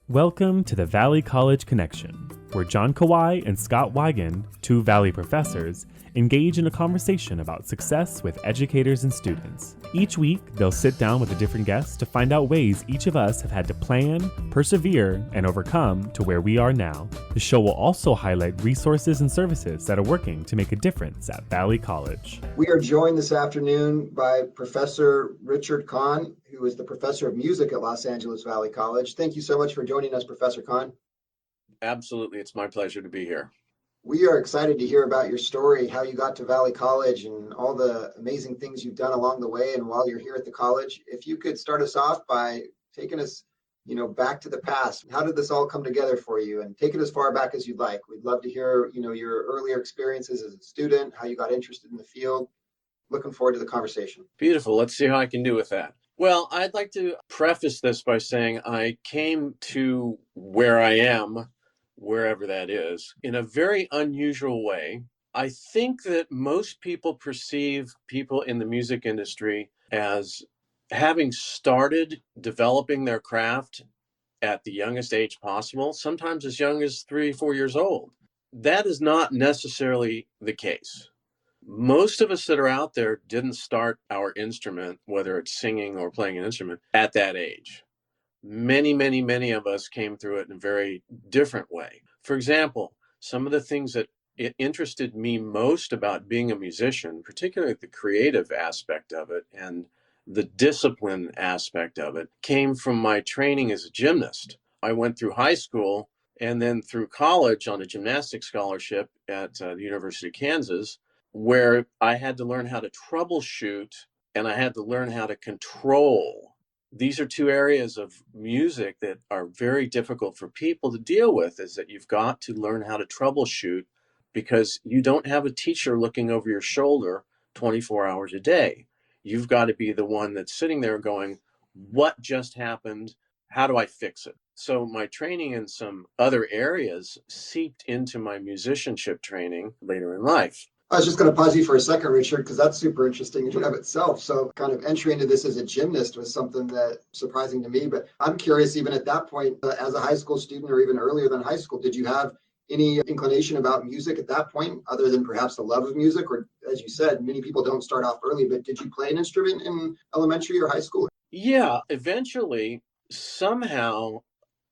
Welcome to the Valley College Connection, where John Kawai and Scott Wigan, two Valley professors, engage in a conversation about success with educators and students. Each week, they'll sit down with a different guest to find out ways each of us have had to plan, persevere, and overcome to where we are now. The show will also highlight resources and services that are working to make a difference at Valley College. We are joined this afternoon by Professor Richard Kahn, who is the professor of music at Los Angeles Valley College. Thank you so much for joining us, Professor Kahn. Absolutely. It's my pleasure to be here. We are excited to hear about your story, how you got to Valley College and all the amazing things you've done along the way and while you're here at the college. If you could start us off by taking us, back to the past. How did this all come together for you? And take it as far back as you'd like. We'd love to hear, your earlier experiences as a student, how you got interested in the field. Looking forward to the conversation. Beautiful. Let's see how I can do with that. Well, I'd like to preface this by saying I came to where I am, wherever that is, in a very unusual way. I think that most people perceive people in the music industry as having started developing their craft at the youngest age possible, sometimes as young as 3 or 4 years old. That is not necessarily the case. Most of us that are out there didn't start our instrument, whether it's singing or playing an instrument, at that age. Many of us came through it in a very different way. For example, some of the things that interested me most about being a musician, particularly the creative aspect of it and the discipline aspect of it, came from my training as a gymnast. I went through high school and then through college on a gymnastics scholarship at the University of Kansas, where I had to learn how to troubleshoot and I had to learn how to control. These are two areas of music that are very difficult for people to deal with, is that you've got to learn how to troubleshoot because you don't have a teacher looking over your shoulder 24 hours a day. You've got to be the one that's sitting there going, what just happened? How do I fix it? So my training in some other areas seeped into my musicianship training later in life. I was just going to pause you for a second, Richard, because that's super interesting in and of itself. So kind of entry into this as a gymnast was something that surprising to me. But I'm curious, even at that point, as a high school student or even earlier than high school, did you have any inclination about music at that point, other than perhaps the love of music? Or as you said, many people don't start off early, but did you play an instrument in elementary or high school? Yeah, eventually, somehow,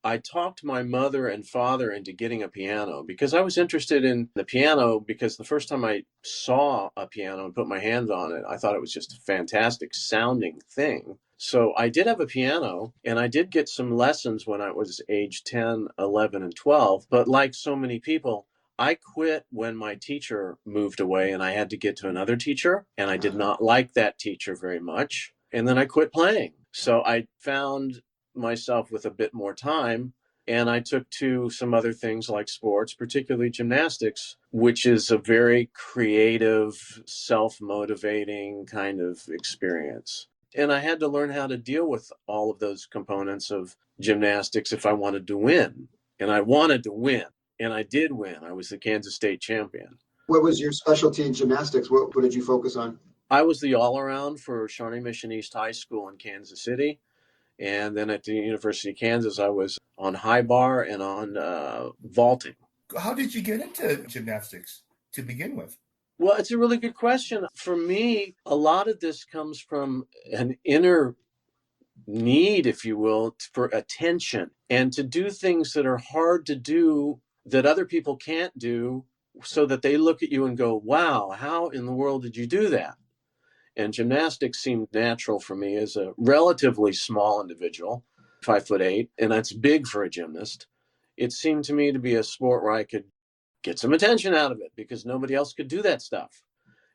I talked my mother and father into getting a piano because I was interested in the piano because the first time I saw a piano and put my hands on it, I thought it was just a fantastic sounding thing. So I did have a piano and I did get some lessons when I was age 10, 11, and 12. But like so many people, I quit when my teacher moved away and I had to get to another teacher. And I did not like that teacher very much. And then I quit playing. So I found myself with a bit more time and I took to some other things like sports, particularly gymnastics, which is a very creative, self-motivating kind of experience. And I had to learn how to deal with all of those components of gymnastics if I wanted to win. And I wanted to win. And I did win. I was the Kansas State champion. What was your specialty in gymnastics? What did you focus on? I was the all-around for Shawnee Mission East High School in Kansas City. And then at the University of Kansas, I was on high bar and on vaulting. How did you get into gymnastics to begin with? Well, it's a really good question. For me, a lot of this comes from an inner need, if you will, for attention and to do things that are hard to do that other people can't do so that they look at you and go, wow, how in the world did you do that? And gymnastics seemed natural for me as a relatively small individual, 5'8", and that's big for a gymnast. It seemed to me to be a sport where I could get some attention out of it because nobody else could do that stuff.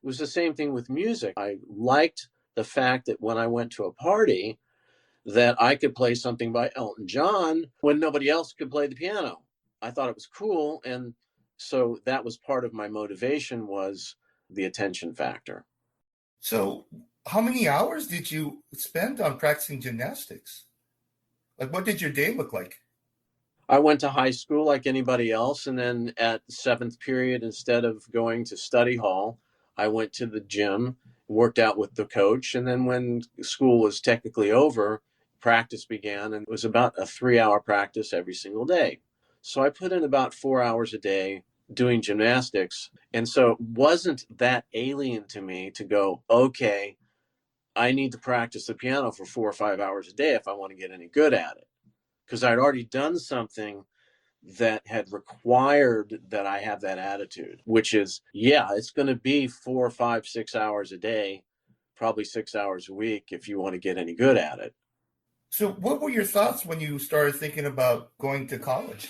It was the same thing with music. I liked the fact that when I went to a party that I could play something by Elton John when nobody else could play the piano. I thought it was cool. And so that was part of my motivation, was the attention factor. So how many hours did you spend on practicing gymnastics? Like, what did your day look like? I went to high school like anybody else. And then at the 7th period, instead of going to study hall, I went to the gym, worked out with the coach. And then when school was technically over, practice began, and it was about a 3-hour practice every single day. So I put in about 4 hours a day doing gymnastics. And so it wasn't that alien to me to go, okay, I need to practice the piano for 4 or 5 hours a day if I want to get any good at it. Because I'd already done something that had required that I have that attitude, which is, yeah, it's going to be 4, 5, 6 hours a day, probably 6 hours a week if you want to get any good at it. So what were your thoughts when you started thinking about going to college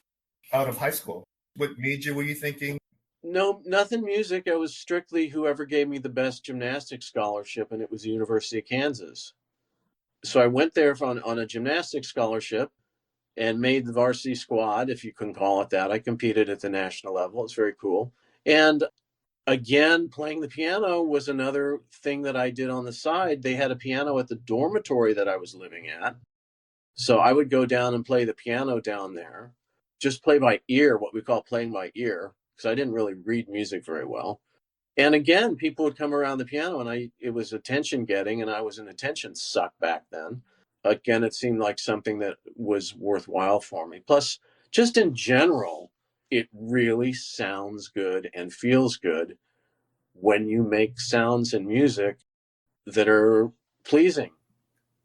out of high school? What major were you thinking? No, nothing music. I was strictly whoever gave me the best gymnastics scholarship, and it was the University of Kansas. So I went there on a gymnastics scholarship and made the varsity squad, if you can call it that. I competed at the national level. It's very cool. And again, playing the piano was another thing that I did on the side. They had a piano at the dormitory that I was living at. So I would go down and play the piano down there, just play by ear, what we call playing by ear, because I didn't really read music very well. And again, people would come around the piano, and it was attention getting, and I was an attention suck back then. Again, it seemed like something that was worthwhile for me. Plus, just in general, it really sounds good and feels good when you make sounds and music that are pleasing.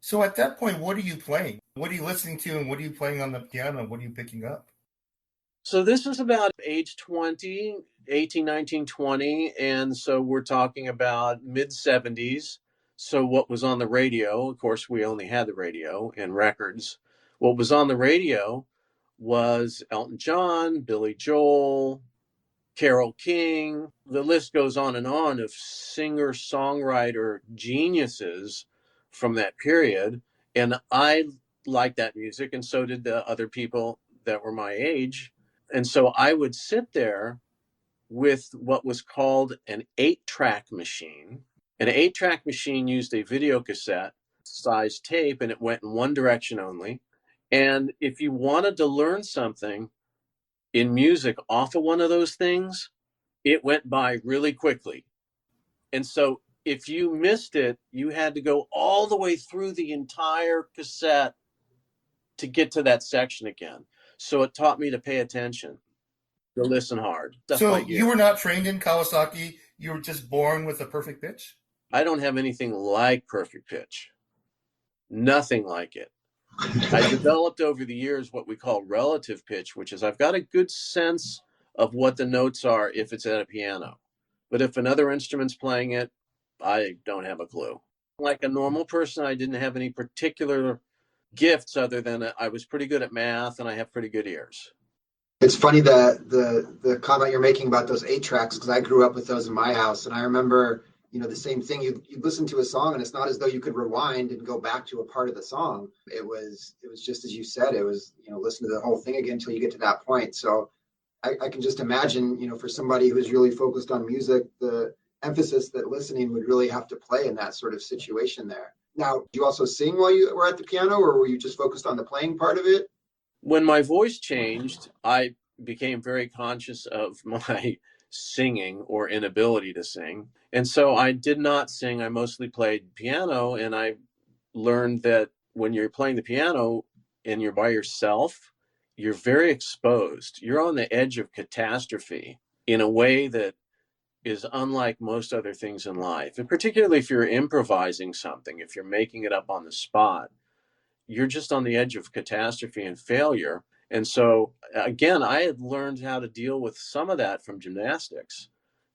So at that point, what are you playing? What are you listening to, and what are you playing on the piano? What are you picking up? So this is about age 20, 18, 19, 20. And so we're talking about mid 70s. So what was on the radio, of course, we only had the radio and records. What was on the radio was Elton John, Billy Joel, Carole King. The list goes on of singer-songwriter geniuses from that period. And I liked that music, and so did the other people that were my age. And so I would sit there with what was called an 8-track machine. An 8-track machine used a video cassette size tape, and it went in one direction only. And if you wanted to learn something in music off of one of those things, it went by really quickly. And so if you missed it, you had to go all the way through the entire cassette to get to that section again. So it taught me to pay attention, to listen hard. So you were not trained in Kawasaki. You were just born with a perfect pitch? I don't have anything like perfect pitch. Nothing like it. I developed over the years what we call relative pitch, which is I've got a good sense of what the notes are if it's at a piano. But if another instrument's playing it, I don't have a clue. Like a normal person, I didn't have any particular gifts other than I was pretty good at math and I have pretty good ears. It's funny that the comment you're making about those 8-tracks, because I grew up with those in my house, and I remember, the same thing. You listen to a song, and it's not as though you could rewind and go back to a part of the song. It was just as you said. It was listen to the whole thing again until you get to that point. So I can just imagine, for somebody who's really focused on music, the emphasis that listening would really have to play in that sort of situation there. Now, do you also sing while you were at the piano, or were you just focused on the playing part of it? When my voice changed, I became very conscious of my singing or inability to sing. And so I did not sing. I mostly played piano. And I learned that when you're playing the piano and you're by yourself, you're very exposed. You're on the edge of catastrophe in a way that is unlike most other things in life. And particularly if you're improvising something, if you're making it up on the spot, you're just on the edge of catastrophe and failure. And so, again, I had learned how to deal with some of that from gymnastics,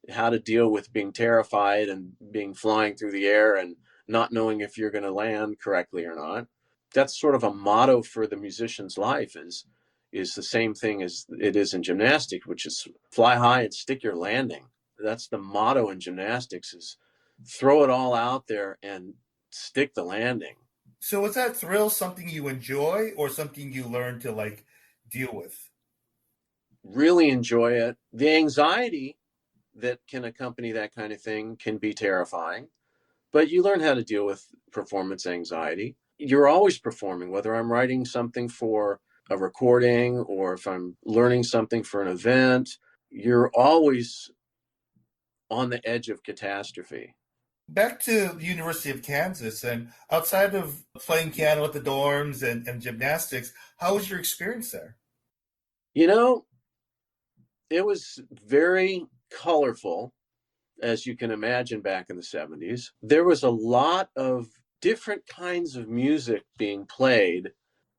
how to deal with being terrified and being flying through the air and not knowing if you're going to land correctly or not. That's sort of a motto for the musician's life is the same thing as it is in gymnastics, which is fly high and stick your landing. That's the motto in gymnastics is throw it all out there and stick the landing. So was that thrill something you enjoy or something you learn to deal with? Really enjoy it. The anxiety that can accompany that kind of thing can be terrifying, but you learn how to deal with performance anxiety. You're always performing, whether I'm writing something for a recording or if I'm learning something for an event, you're always on the edge of catastrophe. Back to the University of Kansas, and outside of playing piano at the dorms and gymnastics, how was your experience there? You know, it was very colorful, as you can imagine back in the 70s. There was a lot of different kinds of music being played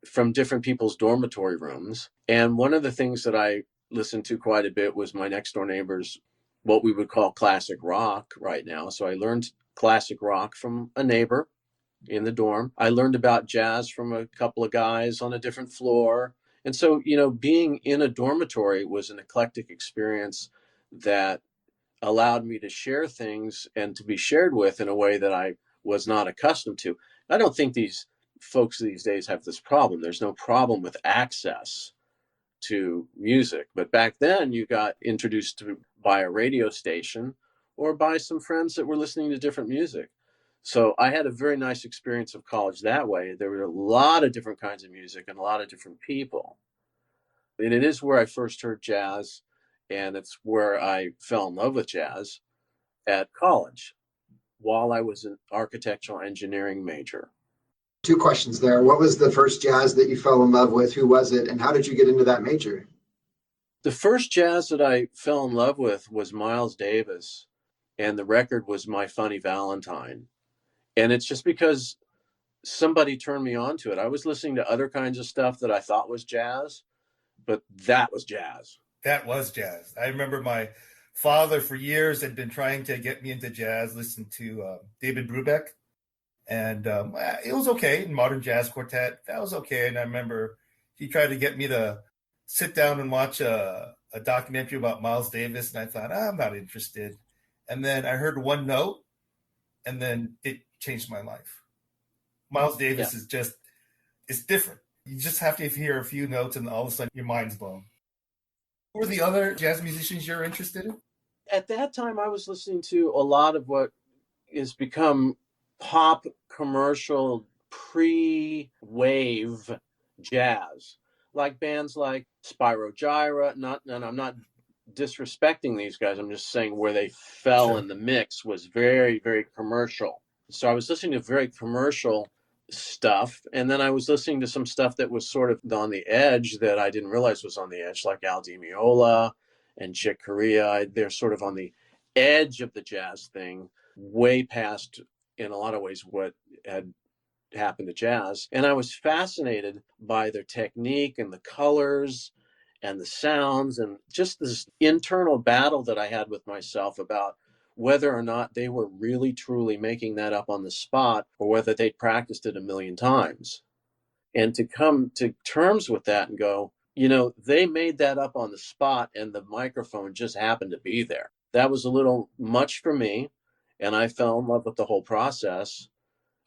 from different people's dormitory rooms. And one of the things that I listened to quite a bit was my next door neighbor's, what we would call classic rock right now. So I learned classic rock from a neighbor in the dorm. I learned about jazz from a couple of guys on a different floor. And so, being in a dormitory was an eclectic experience that allowed me to share things and to be shared with in a way that I was not accustomed to. I don't think these folks these days have this problem. There's no problem with access to music. But back then, you got introduced to by a radio station or by some friends that were listening to different music. So I had a very nice experience of college that way. There were a lot of different kinds of music and a lot of different people. And it is where I first heard jazz, and it's where I fell in love with jazz at college while I was an architectural engineering major. Two questions there. What was the first jazz that you fell in love with? Who was it? And how did you get into that major? The first jazz that I fell in love with was Miles Davis, and the record was My Funny Valentine. And it's just because somebody turned me on to it. I was listening to other kinds of stuff that I thought was jazz, but that was jazz. That was jazz. I remember my father for years had been trying to get me into jazz, listening to David Brubeck. And it was okay. Modern Jazz Quartet, that was okay. And I remember he tried to get me to sit down and watch a documentary about Miles Davis. And I thought, I'm not interested. And then I heard one note, and then it changed my life. Miles Davis is just, it's different. You just have to hear a few notes and all of a sudden your mind's blown. Who were the other jazz musicians you're interested in? At that time, I was listening to a lot of what has become pop commercial pre-wave jazz, like bands like Spyro Gyra. And I'm not disrespecting these guys. I'm just saying where they fell in the mix was very, very commercial. So I was listening to very commercial stuff, and then I was listening to some stuff that was sort of on the edge that I didn't realize was on the edge, like Al Di Meola and Chick Corea. They're sort of on the edge of the jazz thing, way past, in a lot of ways, what had happened to jazz. And I was fascinated by their technique and the colors and the sounds and just this internal battle that I had with myself about whether or not they were really truly making that up on the spot or whether they'd practiced it a million times. And to come to terms with that and go, they made that up on the spot and the microphone just happened to be there. That was a little much for me. And I fell in love with the whole process,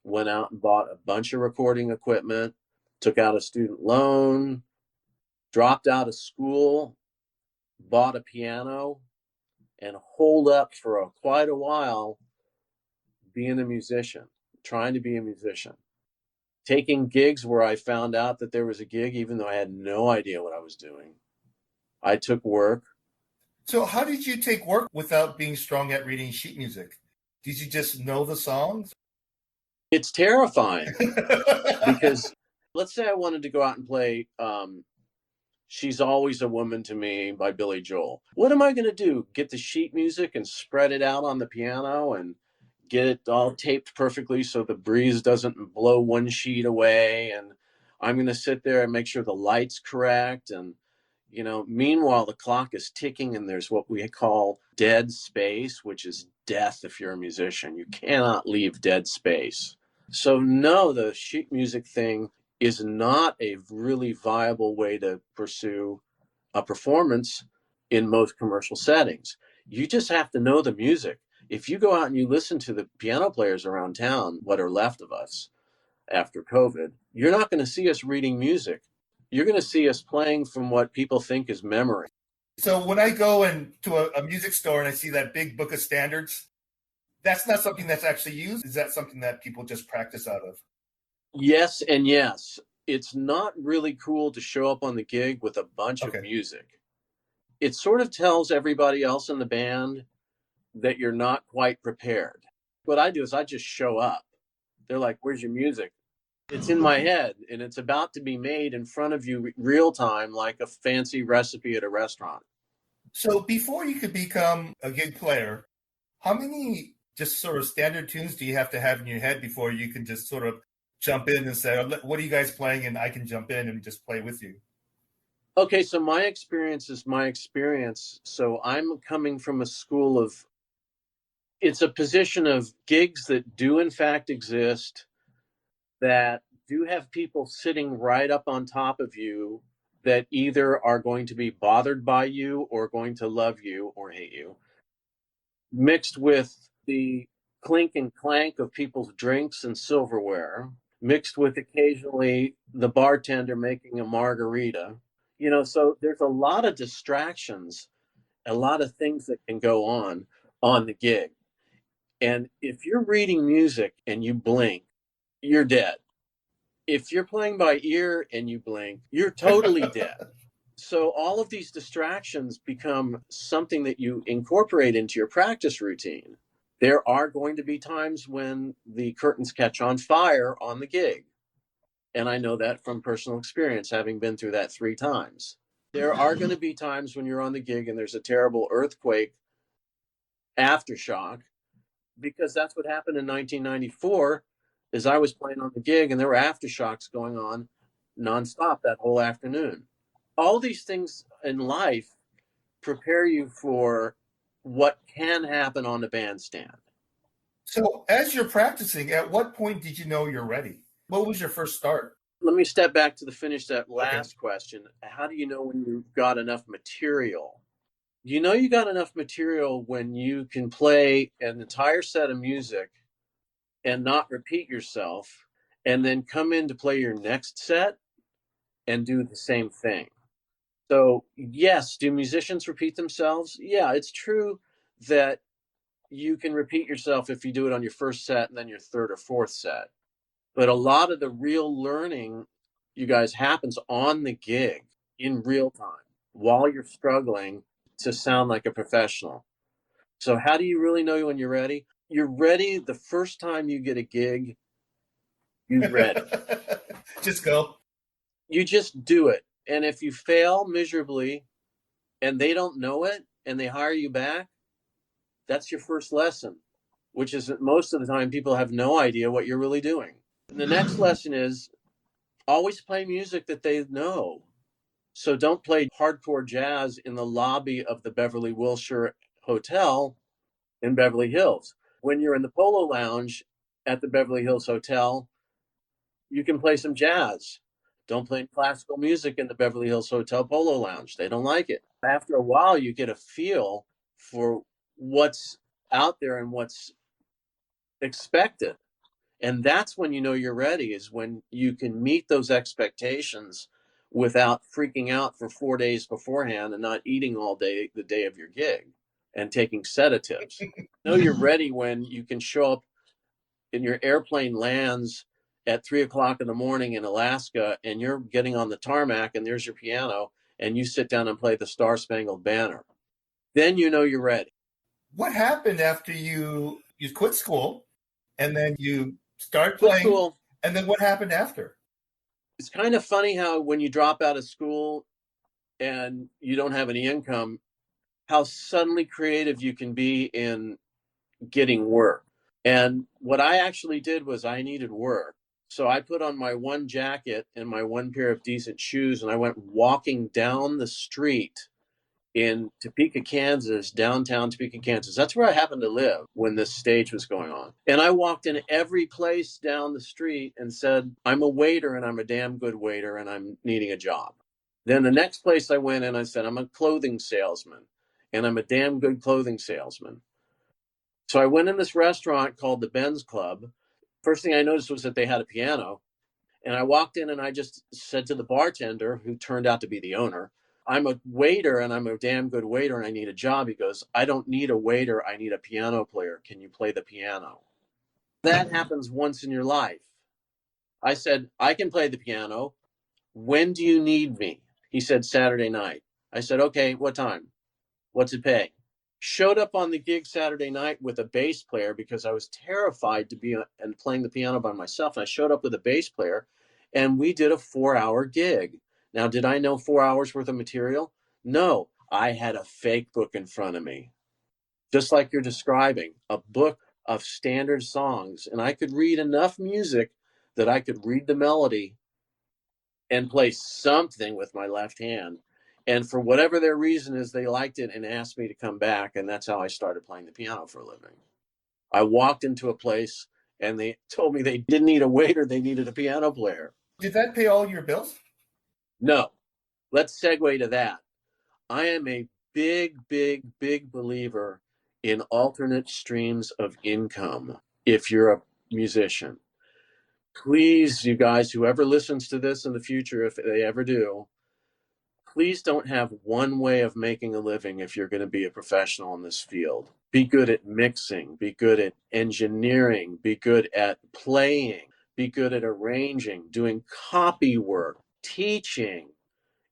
went out and bought a bunch of recording equipment, took out a student loan, dropped out of school, bought a piano, and holed up for quite a while being a musician, trying to be a musician. Taking gigs where I found out that there was a gig, even though I had no idea what I was doing. I took work. So how did you take work without being strong at reading sheet music? Did you just know the songs? It's terrifying because let's say I wanted to go out and play She's Always a Woman to Me by Billy Joel. What am I going to do? Get the sheet music and spread it out on the piano and get it all taped perfectly so the breeze doesn't blow one sheet away. And I'm going to sit there and make sure the light's correct. And, meanwhile, the clock is ticking and there's what we call dead space, which is death if you're a musician. You cannot leave dead space. So no, the sheet music thing is not a really viable way to pursue a performance in most commercial settings. You just have to know the music. If you go out and you listen to the piano players around town, what are left of us after COVID, you're not going to see us reading music. You're going to see us playing from what people think is memory. So when I go into a music store and I see that big book of standards, that's not something that's actually used? Is that something that people just practice out of? Yes and yes. It's not really cool to show up on the gig with a bunch of music. It sort of tells everybody else in the band that you're not quite prepared. What I do is I just show up. They're like, where's your music? It's in my head, and it's about to be made in front of you real time, like a fancy recipe at a restaurant. So before you could become a gig player, how many just sort of standard tunes do you have to have in your head before you can just sort of jump in and say, what are you guys playing? And I can jump in and just play with you. Okay, so my experience is my experience. So I'm coming from a school of, it's a position of gigs that do in fact exist, that do have people sitting right up on top of you that either are going to be bothered by you or going to love you or hate you, mixed with the clink and clank of people's drinks and silverware, mixed with occasionally the bartender making a margarita. You know, so there's a lot of distractions, a lot of things that can go on the gig. And if you're reading music and you blink, you're dead. If you're playing by ear and you blink, you're totally dead. So all of these distractions become something that you incorporate into your practice routine. There are going to be times when the curtains catch on fire on the gig. And I know that from personal experience, having been through that 3 times. There are going to be times when you're on the gig and there's a terrible earthquake aftershock, because that's what happened in 1994. Is I was playing on the gig and there were aftershocks going on nonstop that whole afternoon. All these things in life prepare you for what can happen on the bandstand. So as you're practicing, at what point did you know you're ready? What was your first start? Let me step back to finish that last question. How do you know when you've got enough material? You know you got enough material when you can play an entire set of music and not repeat yourself, and then come in to play your next set and do the same thing. So yes, do musicians repeat themselves? Yeah, it's true that you can repeat yourself if you do it on your first set and then your third or fourth set. But a lot of the real learning, you guys, happens on the gig in real time while you're struggling to sound like a professional. So how do you really know when you're ready? You're ready the first time you get a gig. You're ready. Just go. You just do it. And if you fail miserably and they don't know it and they hire you back, that's your first lesson, which is that most of the time people have no idea what you're really doing. And the next lesson is always play music that they know. So don't play hardcore jazz in the lobby of the Beverly Wilshire Hotel in Beverly Hills. When you're in the Polo Lounge at the Beverly Hills Hotel, you can play some jazz. Don't play classical music in the Beverly Hills Hotel Polo Lounge. They don't like it. After a while, you get a feel for what's out there and what's expected. And that's when you know you're ready, is when you can meet those expectations without freaking out for 4 days beforehand and not eating all day the day of your gig and taking sedatives. Know you're ready when you can show up and your airplane lands at 3:00 in the morning in Alaska and you're getting on the tarmac and there's your piano and you sit down and play the Star Spangled Banner. Then you know you're ready. What happened after you quit school and then you start Quit playing? school. And then what happened after? It's kind of funny how when you drop out of school and you don't have any income, how suddenly creative you can be in getting work. And what I actually did was I needed work. So I put on my one jacket and my one pair of decent shoes, and I went walking down the street in Topeka, Kansas, downtown Topeka, Kansas. That's where I happened to live when this stage was going on. And I walked in every place down the street and said, I'm a waiter and I'm a damn good waiter and I'm needing a job. Then the next place I went in, I said, I'm a clothing salesman and I'm a damn good clothing salesman. So I went in this restaurant called the Ben's Club. First thing I noticed was that they had a piano. And I walked in and I just said to the bartender, who turned out to be the owner, I'm a waiter and I'm a damn good waiter and I need a job. He goes, I don't need a waiter. I need a piano player. Can you play the piano? That happens once in your life. I said, I can play the piano. When do you need me? He said, Saturday night. I said, okay, what time? What's it pay? Showed up on the gig Saturday night with a bass player because I was terrified to be and playing the piano by myself. And I showed up with a bass player, and we did a 4-hour gig. Now, did I know 4 hours worth of material? No, I had a fake book in front of me, just like you're describing, a book of standard songs. And I could read enough music that I could read the melody and play something with my left hand. And for whatever their reason is, they liked it and asked me to come back. And that's how I started playing the piano for a living. I walked into a place and they told me they didn't need a waiter, they needed a piano player. Did that pay all your bills? No, let's segue to that. I am a big believer in alternate streams of income if you're a musician. Please, you guys, whoever listens to this in the future, if they ever do, please don't have one way of making a living if you're going to be a professional in this field. Be good at mixing, be good at engineering, be good at playing, be good at arranging, doing copy work, teaching.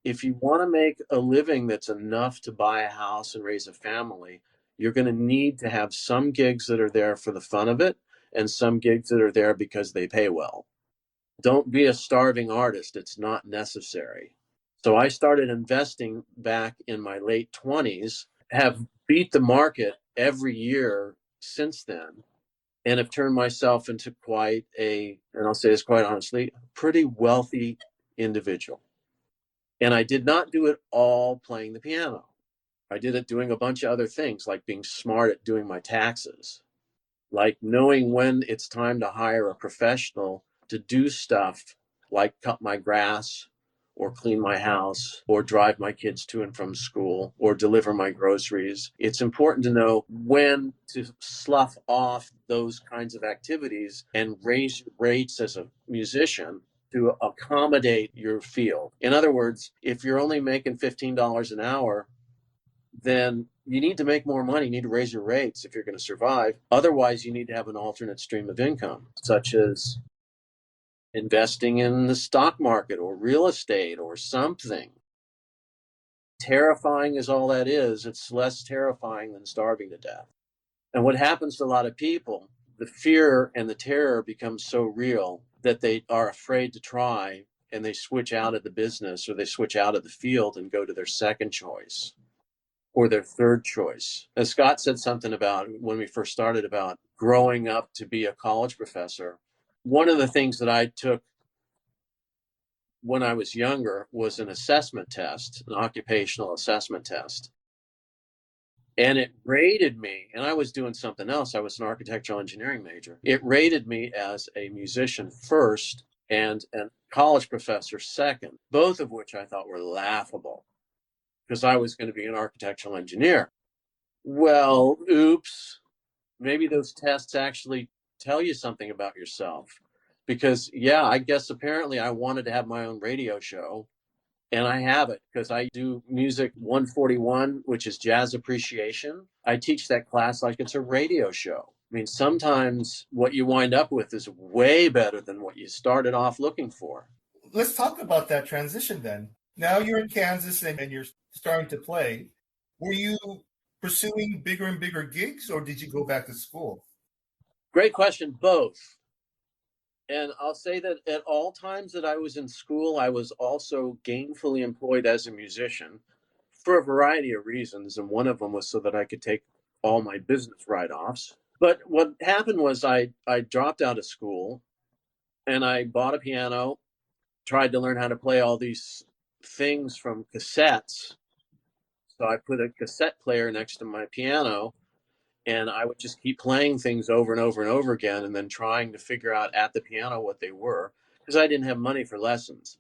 If you want to make a living that's enough to buy a house and raise a family, you're going to need to have some gigs that are there for the fun of it and some gigs that are there because they pay well. Don't be a starving artist. It's not necessary. So I started investing back in my late 20s, have beat the market every year since then, and have turned myself into quite and I'll say this quite honestly, pretty wealthy individual. And I did not do it all playing the piano. I did it doing a bunch of other things, like being smart at doing my taxes, like knowing when it's time to hire a professional to do stuff like cut my grass or clean my house or drive my kids to and from school or deliver my groceries. It's important to know when to slough off those kinds of activities and raise rates as a musician to accommodate your field. In other words, if you're only making $15 an hour, then you need to make more money. You need to raise your rates if you're going to survive. Otherwise, you need to have an alternate stream of income, such as investing in the stock market or real estate or something. Terrifying as all that is, it's less terrifying than starving to death. And what happens to a lot of people, the fear and the terror becomes so real that they are afraid to try, and they switch out of the business or they switch out of the field and go to their second choice or their third choice. As Scott said something about when we first started about growing up to be a college professor, one of the things that I took when I was younger was an assessment test, an occupational assessment test. And it rated me, and I was doing something else. I was an architectural engineering major. It rated me as a musician first and a college professor second, both of which I thought were laughable because I was going to be an architectural engineer. Well, oops, maybe those tests actually tell you something about yourself. Because, yeah, I guess apparently I wanted to have my own radio show, and I have it because I do Music 141, which is jazz appreciation. I teach that class like it's a radio show. I mean, sometimes what you wind up with is way better than what you started off looking for. Let's talk about that transition then. Now you're in Kansas and you're starting to play. Were you pursuing bigger and bigger gigs, or did you go back to school? Great question, both. And I'll say that at all times that I was in school, I was also gainfully employed as a musician for a variety of reasons. And one of them was so that I could take all my business write-offs. But what happened was I dropped out of school and I bought a piano, tried to learn how to play all these things from cassettes. So I put a cassette player next to my piano, and I would just keep playing things over and over and over again and then trying to figure out at the piano what they were because I didn't have money for lessons.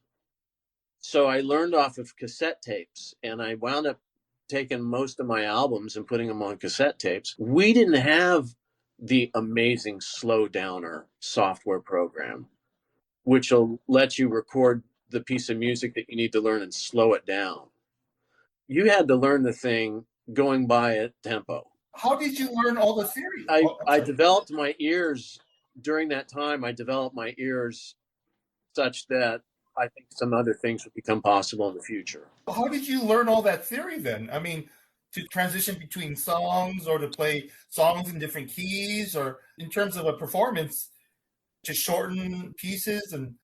So I learned off of cassette tapes, and I wound up taking most of my albums and putting them on cassette tapes. We didn't have the amazing slow downer software program, which will let you record the piece of music that you need to learn and slow it down. You had to learn the thing going by at tempo. How did you learn all the theory? I developed my ears during that time. I developed my ears such that I think some other things would become possible in the future. How did you learn all that theory then? I mean, to transition between songs or to play songs in different keys, or in terms of a performance to shorten pieces? And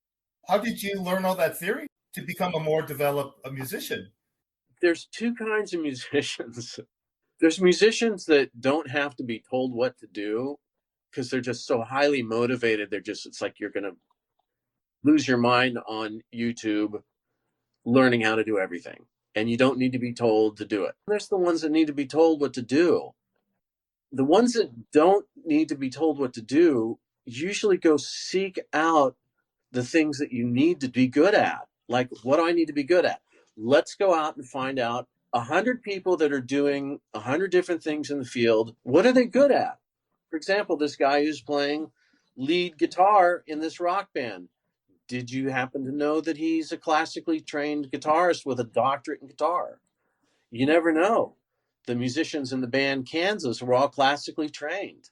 how did you learn all that theory to become a more developed musician? There's two kinds of musicians. There's musicians that don't have to be told what to do because they're just so highly motivated. It's like you're going to lose your mind on YouTube learning how to do everything. And you don't need to be told to do it. There's the ones that need to be told what to do. The ones that don't need to be told what to do usually go seek out the things that you need to be good at. Like, what do I need to be good at? Let's go out and find out 100 people that are doing 100 different things in the field. What are they good at? For example, this guy who's playing lead guitar in this rock band. Did you happen to know that he's a classically trained guitarist with a doctorate in guitar? You never know. The musicians in the band Kansas were all classically trained.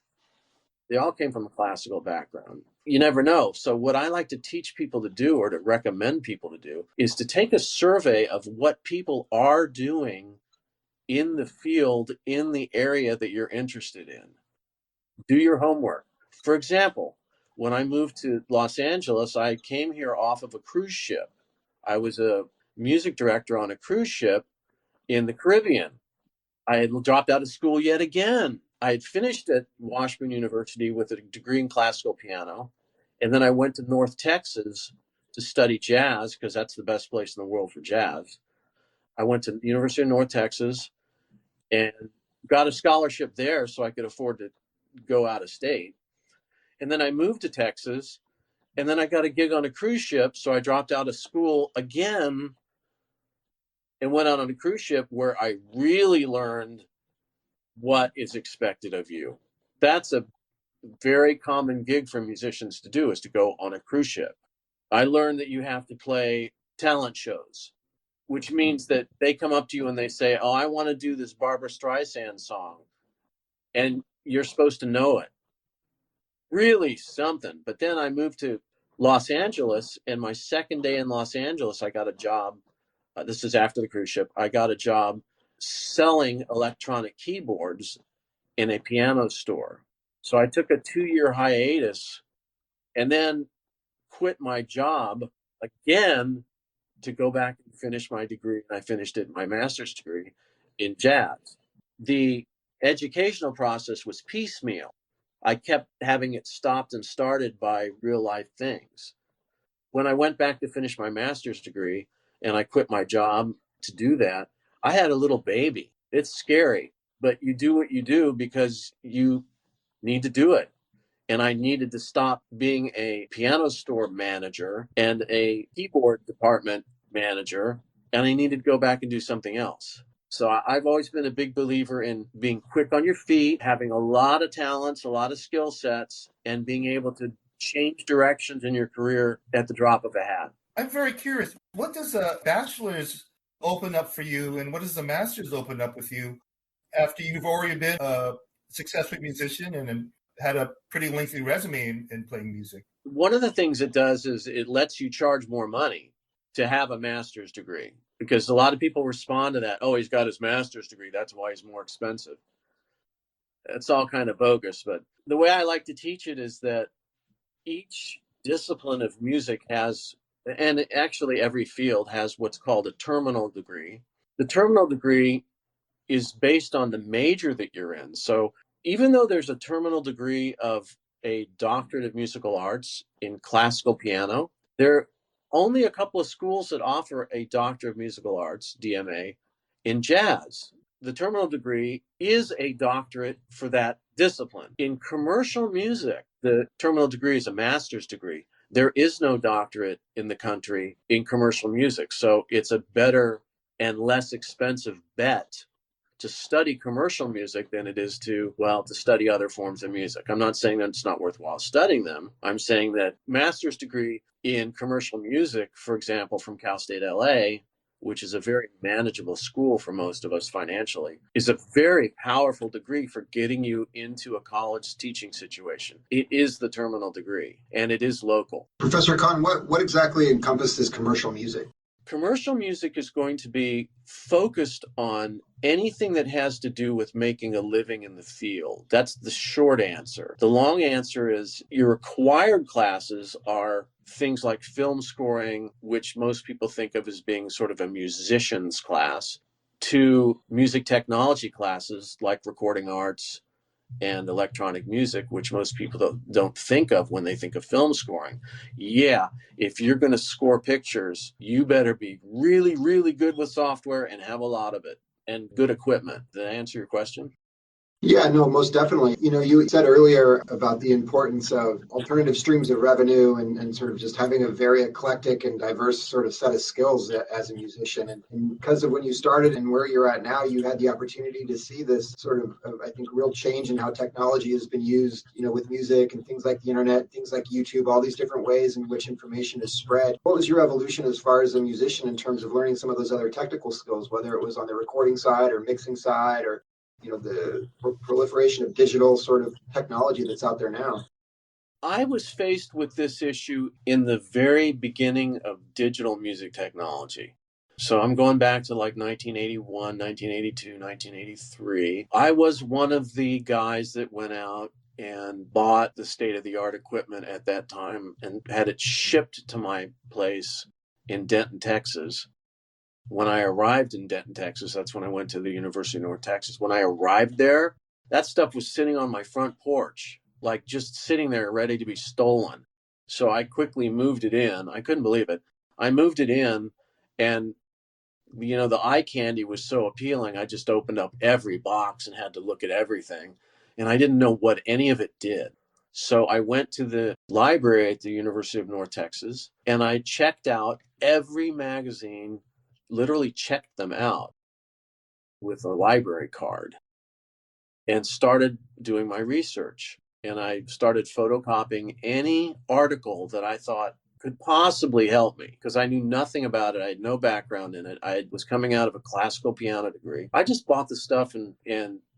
They all came from a classical background. You never know. So what I like to teach people to do, or to recommend people to do, is to take a survey of what people are doing in the field, in the area that you're interested in. Do your homework. For example, when I moved to Los Angeles, I came here off of a cruise ship. I was a music director on a cruise ship in the Caribbean. I had dropped out of school yet again. I had finished at Washburn University with a degree in classical piano. And then I went to North Texas to study jazz, because that's the best place in the world for jazz. I went to the University of North Texas and got a scholarship there so I could afford to go out of state. And then I moved to Texas, and then I got a gig on a cruise ship. So I dropped out of school again and went out on a cruise ship, where I really learned what is expected of you. That's a very common gig for musicians to do, is to go on a cruise ship. I learned that you have to play talent shows, which means that they come up to you and they say, oh, I want to do this Barbra Streisand song. And you're supposed to know it. Really something. But then I moved to Los Angeles, and my second day in Los Angeles, I got a job. This is after the cruise ship. I got a job selling electronic keyboards in a piano store. So I took a 2-year hiatus and then quit my job again to go back and finish my degree. And I finished it, my master's degree in jazz. The educational process was piecemeal. I kept having it stopped and started by real life things. When I went back to finish my master's degree and I quit my job to do that, I had a little baby. It's scary, but you do what you do because you need to do it. And I needed to stop being a piano store manager and a keyboard department manager, and I needed to go back and do something else. So I've always been a big believer in being quick on your feet, having a lot of talents, a lot of skill sets, and being able to change directions in your career at the drop of a hat. I'm very curious. What does a bachelor's open up for you, and what does the master's open up with you after you've already been a successful musician and had a pretty lengthy resume in playing music? One of the things it does is it lets you charge more money to have a master's degree, because a lot of people respond to that. Oh, he's got his master's degree. That's why he's more expensive. It's all kind of bogus. But the way I like to teach it is that each discipline of music has, and actually every field has, what's called a terminal degree. The terminal degree is based on the major that you're in. So even though there's a terminal degree of a doctorate of musical arts in classical piano, there are only a couple of schools that offer a doctor of musical arts, DMA, in jazz. The terminal degree is a doctorate for that discipline. In commercial music, the terminal degree is a master's degree. There is no doctorate in the country in commercial music. So it's a better and less expensive bet to study commercial music than it is to study other forms of music. I'm not saying that it's not worthwhile studying them. I'm saying that master's degree in commercial music, for example, from Cal State LA, which is a very manageable school for most of us financially, is a very powerful degree for getting you into a college teaching situation. It is the terminal degree, and it is local. Professor Kahn, what exactly encompasses commercial music? commercial music is going to be focused on anything that has to do with making a living in the field. That's the short answer. The long answer is your required classes are things like film scoring, which most people think of as being sort of a musician's class, to music technology classes like recording arts and electronic music, which most people don't think of when they think of film scoring. Yeah, if you're going to score pictures, you better be really, really good with software and have a lot of it and good equipment. Did I answer your question? Yeah, no, most definitely. You said earlier about the importance of alternative streams of revenue and sort of just having a very eclectic and diverse sort of set of skills as a musician. And because of when you started and where you're at now, you had the opportunity to see this sort of, I think, real change in how technology has been used, with music and things like the internet, things like YouTube, all these different ways in which information is spread. What was your evolution as far as a musician in terms of learning some of those other technical skills, whether it was on the recording side or mixing side or the proliferation of digital sort of technology that's out there now? I was faced with this issue in the very beginning of digital music technology. So I'm going back to like 1981, 1982, 1983. I was one of the guys that went out and bought the state-of-the-art equipment at that time and had it shipped to my place in Denton, Texas. When I arrived in Denton, Texas, that's when I went to the University of North Texas. When I arrived there, that stuff was sitting on my front porch, like just sitting there ready to be stolen. So I quickly moved it in. I couldn't believe it. I moved it in, and the eye candy was so appealing. I just opened up every box and had to look at everything. And I didn't know what any of it did. So I went to the library at the University of North Texas and I checked out every magazine, literally checked them out with a library card and started doing my research. And I started photocopying any article that I thought could possibly help me because I knew nothing about it. I had no background in it. I was coming out of a classical piano degree. I just bought the stuff and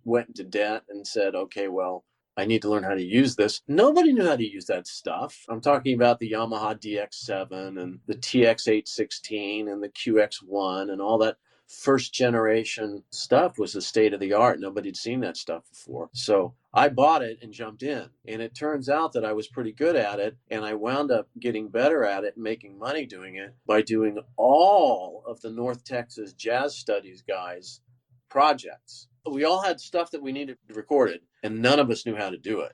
went into debt and said, okay, well, I need to learn how to use this. Nobody knew how to use that stuff. I'm talking about the Yamaha DX7 and the TX816 and the QX1 and all that first generation stuff was the state of the art. Nobody'd seen that stuff before. So I bought it and jumped in. And it turns out that I was pretty good at it. And I wound up getting better at it and making money doing it by doing all of the North Texas Jazz Studies guys' projects. We all had stuff that we needed recorded, and none of us knew how to do it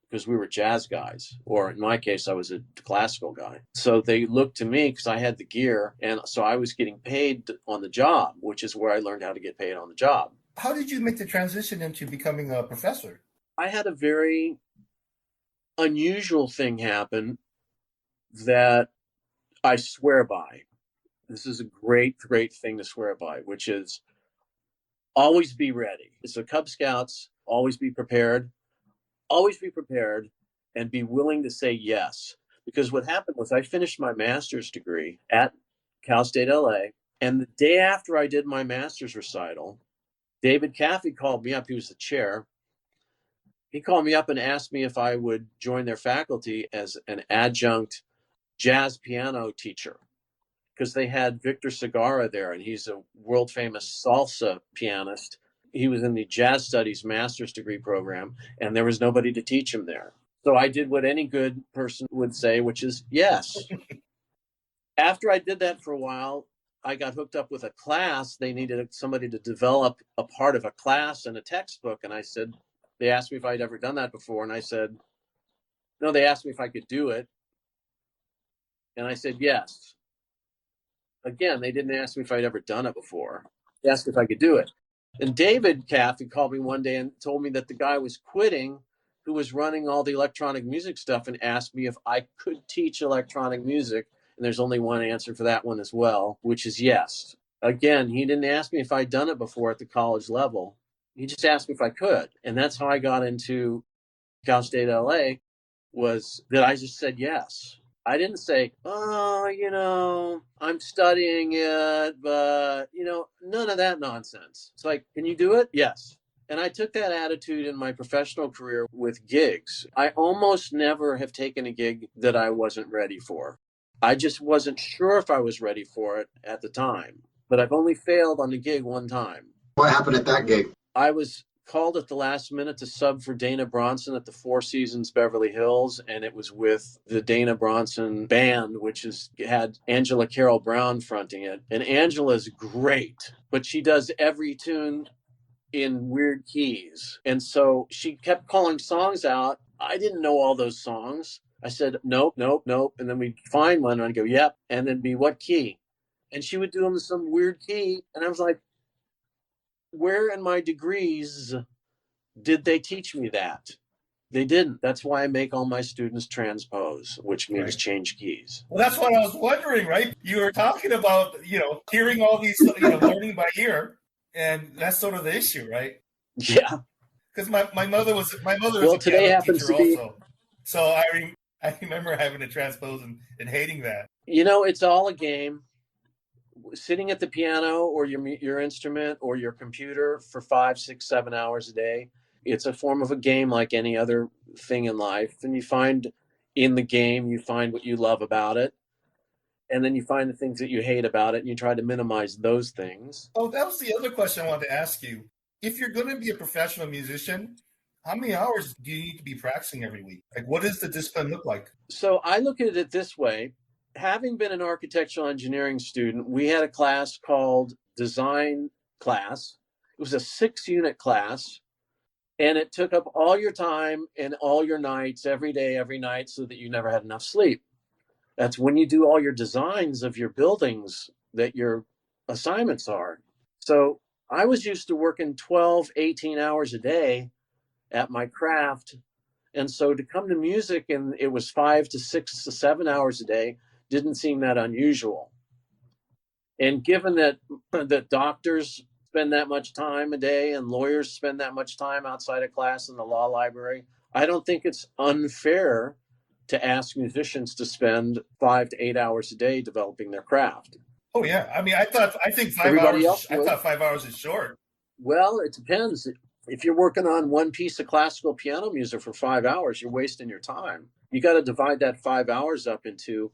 because we were jazz guys, or in my case, I was a classical guy. So they looked to me because I had the gear, and so I was getting paid on the job, which is where I learned how to get paid on the job. How did you make the transition into becoming a professor? I had a very unusual thing happen that I swear by. This is a great, great thing to swear by, which is always be ready. So Cub Scouts, always be prepared, and be willing to say yes. Because what happened was I finished my master's degree at Cal State LA. And the day after I did my master's recital, David Caffey called me up. He was the chair. He called me up and asked me if I would join their faculty as an adjunct jazz piano teacher, because they had Victor Segarra there, and he's a world famous salsa pianist. He was in the Jazz Studies master's degree program, and there was nobody to teach him there. So I did what any good person would say, which is yes. After I did that for a while, I got hooked up with a class. They needed somebody to develop a part of a class and a textbook. And I said, they asked me if I'd ever done that before. And I said, no, they asked me if I could do it. And I said, yes. Again, they didn't ask me if I'd ever done it before. They asked if I could do it. And David Caffey called me one day and told me that the guy was quitting who was running all the electronic music stuff and asked me if I could teach electronic music. And there's only one answer for that one as well, which is yes. Again, he didn't ask me if I'd done it before at the college level. He just asked me if I could. And that's how I got into Cal State LA, was that I just said yes. I didn't say, oh, I'm studying it, but, none of that nonsense. It's like, can you do it? Yes. And I took that attitude in my professional career with gigs. I almost never have taken a gig that I wasn't ready for. I just wasn't sure if I was ready for it at the time. But I've only failed on the gig one time. What happened at that gig? I was called at the last minute to sub for Dana Bronson at the Four Seasons Beverly Hills, and it was with the Dana Bronson band, which had Angela Carroll Brown fronting it. And Angela's great, but she does every tune in weird keys. And so she kept calling songs out. I didn't know all those songs. I said, nope, nope, nope. And then we'd find one and I'd go, yep. And then be what key? And she would do them in some weird key. And I was like, where in my degrees did they teach me that? They didn't. That's why I make all my students transpose, which means change keys. Well, that's what I was wondering, right? You were talking about, hearing all these, learning by ear. And that's sort of the issue, right? Yeah. Because my mother was a today piano happens teacher to be also. So I remember having to transpose and hating that. It's all a game. Sitting at the piano or your instrument or your computer for 5, 6, 7 hours a day, it's a form of a game like any other thing in life. And you find in the game, you find what you love about it. And then you find the things that you hate about it, and you try to minimize those things. Oh, that was the other question I wanted to ask you. If you're going to be a professional musician, how many hours do you need to be practicing every week? Like, what does the discipline look like? So I look at it this way. Having been an architectural engineering student, we had a class called design class. It was a 6-unit class, and it took up all your time and all your nights, every day, every night, so that you never had enough sleep. That's when you do all your designs of your buildings that your assignments are. So I was used to working 12, 18 hours a day at my craft. And so to come to music and it was 5 to 6 to 7 hours a day didn't seem that unusual. And given that doctors spend that much time a day and lawyers spend that much time outside of class in the law library, I don't think it's unfair to ask musicians to spend 5 to 8 hours a day developing their craft. Oh yeah, I think 5 Everybody hours. else I thought 5 hours is short. Well, it depends. If you're working on one piece of classical piano music for 5 hours, you're wasting your time. You got to divide that 5 hours up into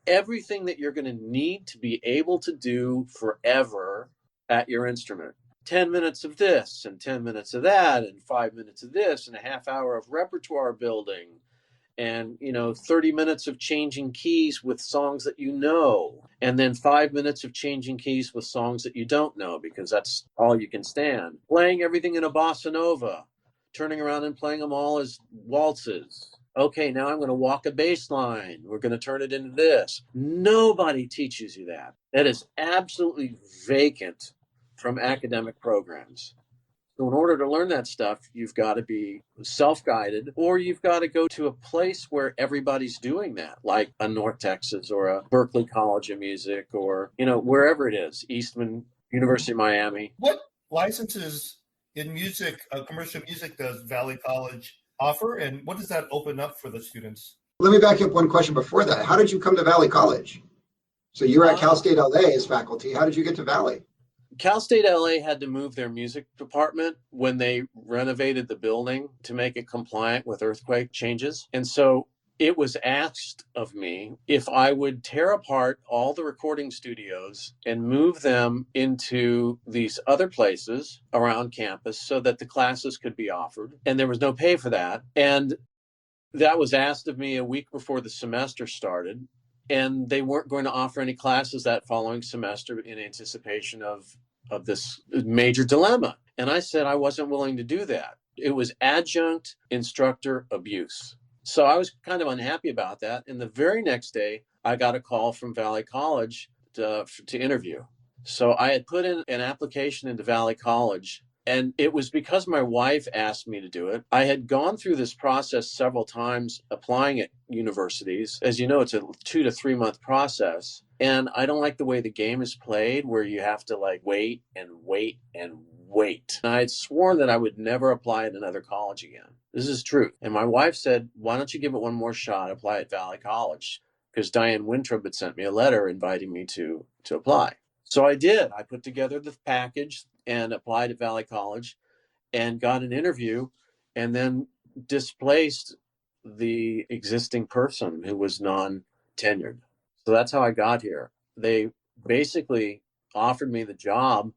everything that you're going to need to be able to do forever at your instrument. 10 minutes of this and 10 minutes of that and 5 minutes of this and a half hour of repertoire building and 30 minutes of changing keys with songs that and then 5 minutes of changing keys with songs that you don't know, because that's all you can stand. Playing everything in a bossa nova, turning around and playing them all as waltzes. Okay, now I'm going to walk a bass line. We're going to turn it into this. Nobody teaches you that. That is absolutely vacant from academic programs. So in order to learn that stuff, you've got to be self-guided, or you've got to go to a place where everybody's doing that, like a North Texas or a Berklee College of Music or, wherever it is, Eastman, University of Miami. What licenses in music, commercial music, does Valley College offer, and what does that open up for the students? Let me back up one question before that. How did you come to Valley College? So you were at Cal State LA as faculty. How did you get to Valley? Cal State LA had to move their music department when they renovated the building to make it compliant with earthquake changes. And so it was asked of me if I would tear apart all the recording studios and move them into these other places around campus so that the classes could be offered. And there was no pay for that. And that was asked of me a week before the semester started. And they weren't going to offer any classes that following semester in anticipation of this major dilemma. And I said I wasn't willing to do that. It was adjunct instructor abuse. So I was kind of unhappy about that. And the very next day, I got a call from Valley College to interview. So I had put in an application into Valley College, and it was because my wife asked me to do it. I had gone through this process several times applying at universities. As you know, it's a 2 to 3 month process. And I don't like the way the game is played, where you have to wait and wait and wait. And I had sworn that I would never apply at another college again. This is truth. And my wife said, why don't you give it one more shot, apply at Valley College? Because Diane Winthrop had sent me a letter inviting me to apply. So I did. I put together the package and applied at Valley College and got an interview, and then displaced the existing person who was non-tenured. So that's how I got here. They basically offered me the job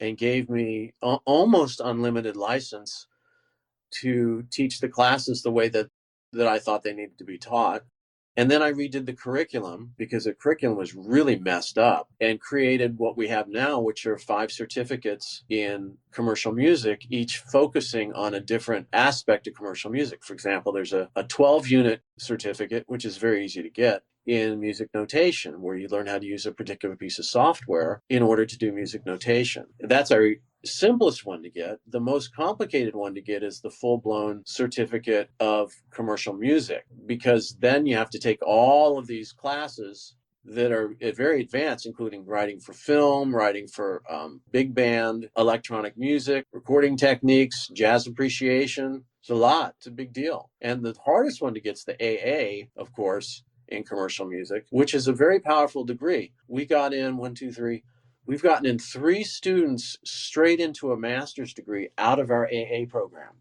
and gave me almost unlimited license to teach the classes the way that I thought they needed to be taught. And then I redid the curriculum because the curriculum was really messed up, and created what we have now, which are 5 certificates in commercial music, each focusing on a different aspect of commercial music. For example, there's a 12-unit certificate, which is very easy to get, in music notation, where you learn how to use a particular piece of software in order to do music notation. That's our simplest one to get. The most complicated one to get is the full-blown certificate of commercial music, because then you have to take all of these classes that are very advanced, including writing for film, writing for big band, electronic music, recording techniques, jazz appreciation. It's a lot. It's a big deal. And the hardest one to get is the AA, of course, in commercial music, which is a very powerful degree. We got in we've gotten in 3 students straight into a master's degree out of our AA program.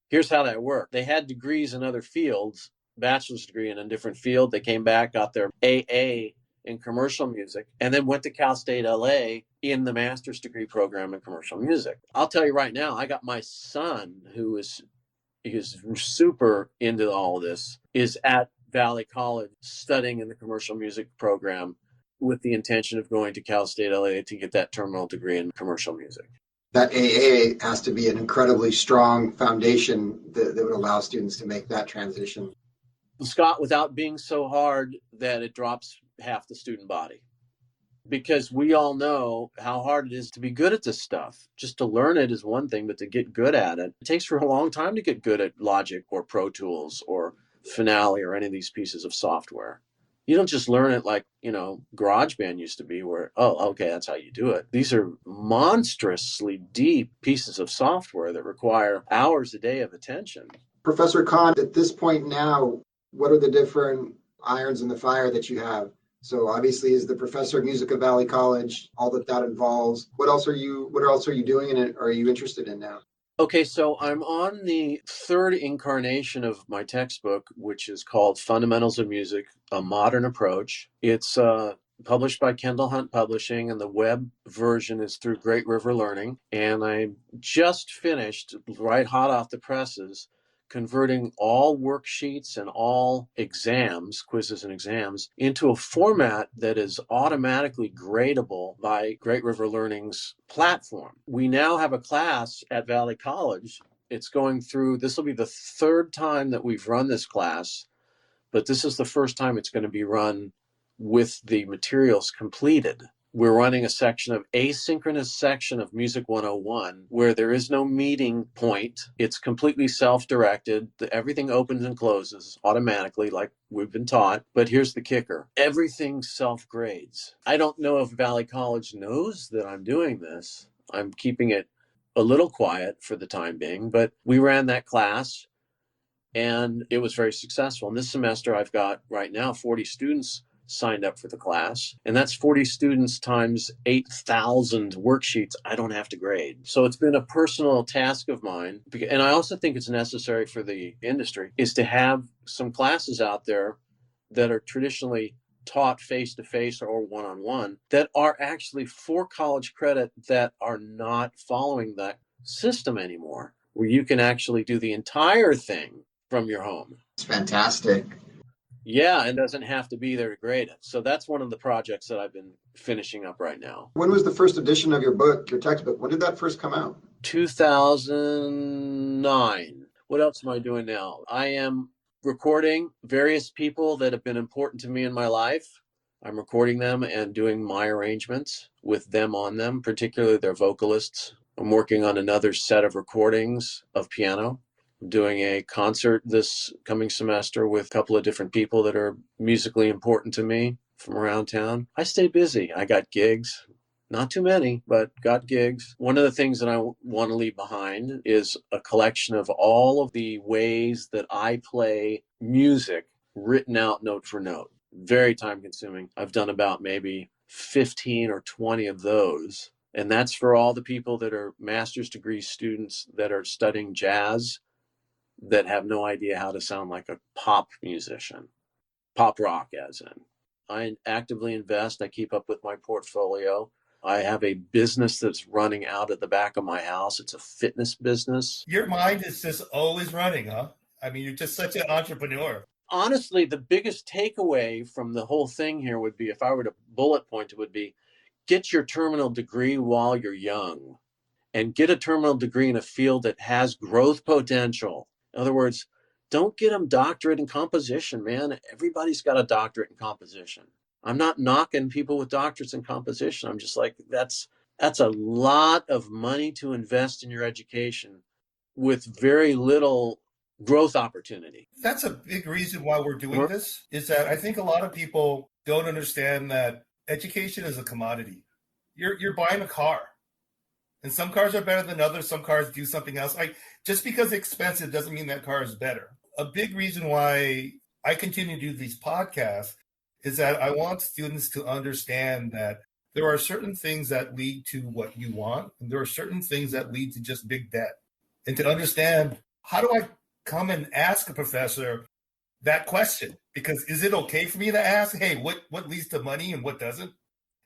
Here's how that worked. They had degrees in other fields, bachelor's degree in a different field. They came back, got their AA in commercial music, and then went to Cal State LA in the master's degree program in commercial music. I'll tell you right now, I got my son, who is super into all of this, is at Valley College studying in the commercial music program with the intention of going to Cal State LA to get that terminal degree in commercial music. That AA has to be an incredibly strong foundation that would allow students to make that transition. Scott, without being so hard that it drops half the student body. Because we all know how hard it is to be good at this stuff. Just to learn it is one thing, but to get good at it, it takes for a long time to get good at Logic or Pro Tools or Finale or any of these pieces of software. You don't just learn it like, GarageBand used to be, where, oh, okay, that's how you do it. These are monstrously deep pieces of software that require hours a day of attention. Professor Kahn, at this point now, what are the different irons in the fire that you have? So obviously, as the professor of music at Valley College, all that involves. What else are you doing, and are you interested in now? Okay, so I'm on the 3rd incarnation of my textbook, which is called Fundamentals of Music, A Modern Approach. It's published by Kendall Hunt Publishing, and the web version is through Great River Learning. And I just finished, right hot off the presses, converting all worksheets and all exams, quizzes and exams, into a format that is automatically gradable by Great River Learning's platform. We now have a class at Valley College. It's going through, this will be the 3rd time that we've run this class, but this is the first time it's going to be run with the materials completed. We're running a asynchronous section of Music 101, where there is no meeting point. It's completely self-directed. Everything opens and closes automatically, like we've been taught. But here's the kicker. Everything self-grades. I don't know if Valley College knows that I'm doing this. I'm keeping it a little quiet for the time being, but we ran that class and it was very successful. And this semester I've got right now 40 students signed up for the class, and that's 40 students times 8,000 worksheets I don't have to grade. So it's been a personal task of mine, and I also think it's necessary for the industry, is to have some classes out there that are traditionally taught face-to-face or one-on-one that are actually for college credit, that are not following that system anymore, where you can actually do the entire thing from your home. It's fantastic. Yeah, and doesn't have to be there to grade it. So that's one of the projects that I've been finishing up right now. When was the first edition of your book, your textbook? When did that first come out? 2009. What else am I doing now? I am recording various people that have been important to me in my life. I'm recording them and doing my arrangements with them on them, particularly their vocalists. I'm working on another set of recordings of piano. Doing a concert this coming semester with a couple of different people that are musically important to me from around town. I stay busy. I got gigs, not too many, but got gigs. One of the things that I want to leave behind is a collection of all of the ways that I play music written out note for note. Very time consuming. I've done about maybe 15 or 20 of those. And that's for all the people that are master's degree students that are studying jazz, that have no idea how to sound like a pop musician, pop rock as in. I actively invest. I keep up with my portfolio. I have a business that's running out at the back of my house. It's a fitness business. Your mind is just always running, huh? I mean, you're just such an entrepreneur. Honestly, the biggest takeaway from the whole thing here would be, if I were to bullet point, it would be get your terminal degree while you're young, and get a terminal degree in a field that has growth potential. In other words, don't get them doctorate in composition, man. Everybody's got a doctorate in composition. I'm not knocking people with doctorates in composition. I'm just like, that's a lot of money to invest in your education with very little growth opportunity. That's a big reason why we're doing this, is that I think a lot of people don't understand that education is a commodity. You're buying a car. And some cars are better than others. Some cars do something else. Like, just because it's expensive doesn't mean that car is better. A big reason why I continue to do these podcasts is that I want students to understand that there are certain things that lead to what you want, and there are certain things that lead to just big debt. And to understand, how do I come and ask a professor that question? Because is it okay for me to ask, hey, what leads to money and what doesn't?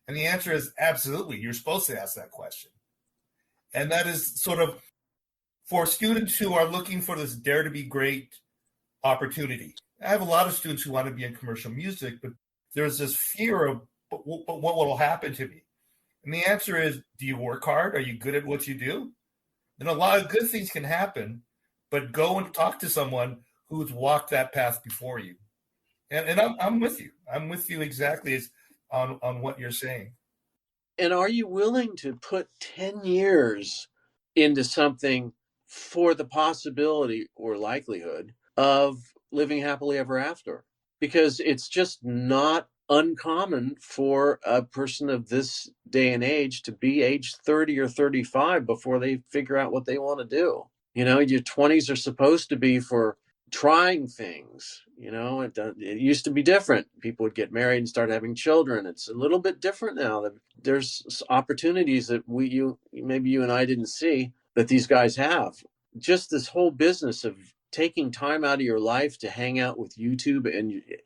And the answer is absolutely. You're supposed to ask that question. And that is sort of for students who are looking for this dare to be great opportunity. I have a lot of students who want to be in commercial music, but there's this fear of what will happen to me. And the answer is, do you work hard? Are you good at what you do? And a lot of good things can happen, but go and talk to someone who's walked that path before you. And I'm with you. I'm with you exactly as on what you're saying. And are you willing to put 10 years into something for the possibility or likelihood of living happily ever after? Because it's just not uncommon for a person of this day and age to be age 30 or 35 before they figure out what they want to do. You know, your 20s are supposed to be for trying things. You know, it used to be different. People would get married and start having children. It's a little bit different now. There's opportunities that maybe you and I didn't see that these guys have. Just this whole business of taking time out of your life to hang out with YouTube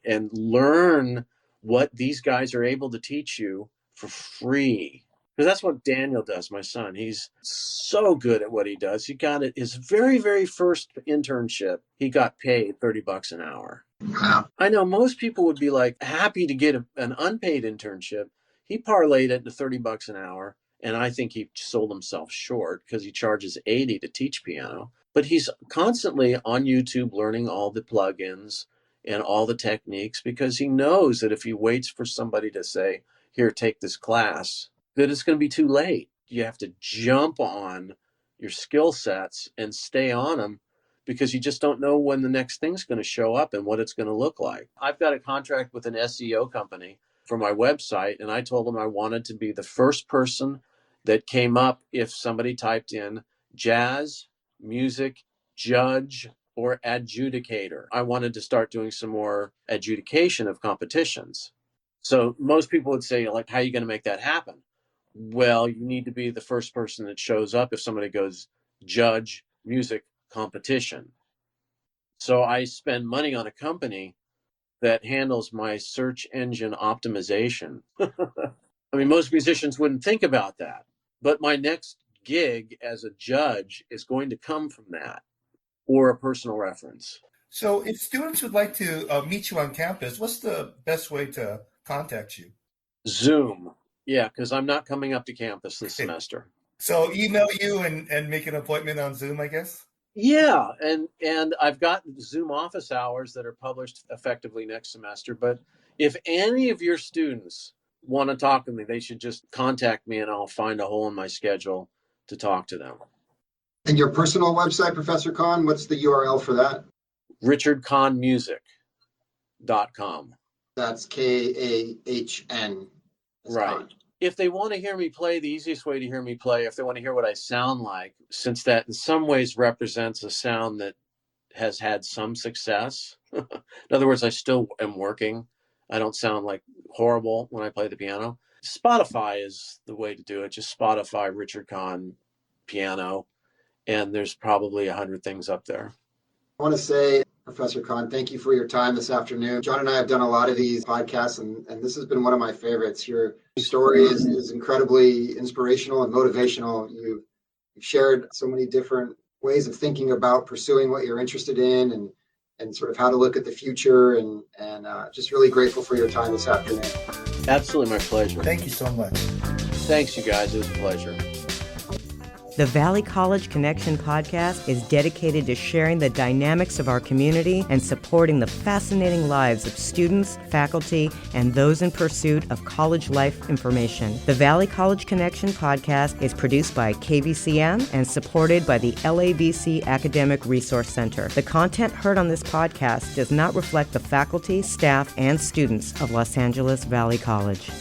and learn what these guys are able to teach you for free. Because that's what Daniel does, my son. He's so good at what he does. He got it his very, very first internship. He got paid $30 an hour. Wow. I know most people would be like happy to get an unpaid internship. He parlayed it to $30 an hour. And I think he sold himself short because he charges $80 to teach piano. But he's constantly on YouTube learning all the plugins and all the techniques, because he knows that if he waits for somebody to say, here, take this class, that it's going to be too late. You have to jump on your skill sets and stay on them, because you just don't know when the next thing's going to show up and what it's going to look like. I've got a contract with an SEO company for my website, and I told them I wanted to be the first person that came up if somebody typed in jazz, music, judge, or adjudicator. I wanted to start doing some more adjudication of competitions. So most people would say, like, how are you going to make that happen? Well, you need to be the first person that shows up if somebody goes judge, music, competition. So I spend money on a company that handles my search engine optimization. I mean, most musicians wouldn't think about that, but my next gig as a judge is going to come from that, or a personal reference. So if students would like to meet you on campus, what's the best way to contact you? Zoom. Yeah, because I'm not coming up to campus this semester. So email you and make an appointment on Zoom, I guess? Yeah, and I've got Zoom office hours that are published effectively next semester. But if any of your students want to talk to me, they should just contact me and I'll find a hole in my schedule to talk to them. And your personal website, Professor Kahn, what's the URL for that? richardkahnmusic.com. That's Kahn. Right. Kahn. If they want to hear me play, the easiest way to hear me play, if they want to hear what I sound like, since that in some ways represents a sound that has had some success. In other words, I still am working. I don't sound like horrible when I play the piano. Spotify is the way to do it. Just Spotify Richard Kahn piano, and there's probably 100 things up there. I want to say, Professor Kahn, thank you for your time this afternoon. John and I have done a lot of these podcasts, and this has been one of my favorites. Your story is incredibly inspirational and motivational. You've shared so many different ways of thinking about pursuing what you're interested in and sort of how to look at the future, and just really grateful for your time this afternoon. Absolutely, my pleasure. Thank you so much. Thanks, you guys. It was a pleasure. The Valley College Connection podcast is dedicated to sharing the dynamics of our community and supporting the fascinating lives of students, faculty, and those in pursuit of college life information. The Valley College Connection podcast is produced by KVCM and supported by the LAVC Academic Resource Center. The content heard on this podcast does not reflect the faculty, staff, and students of Los Angeles Valley College.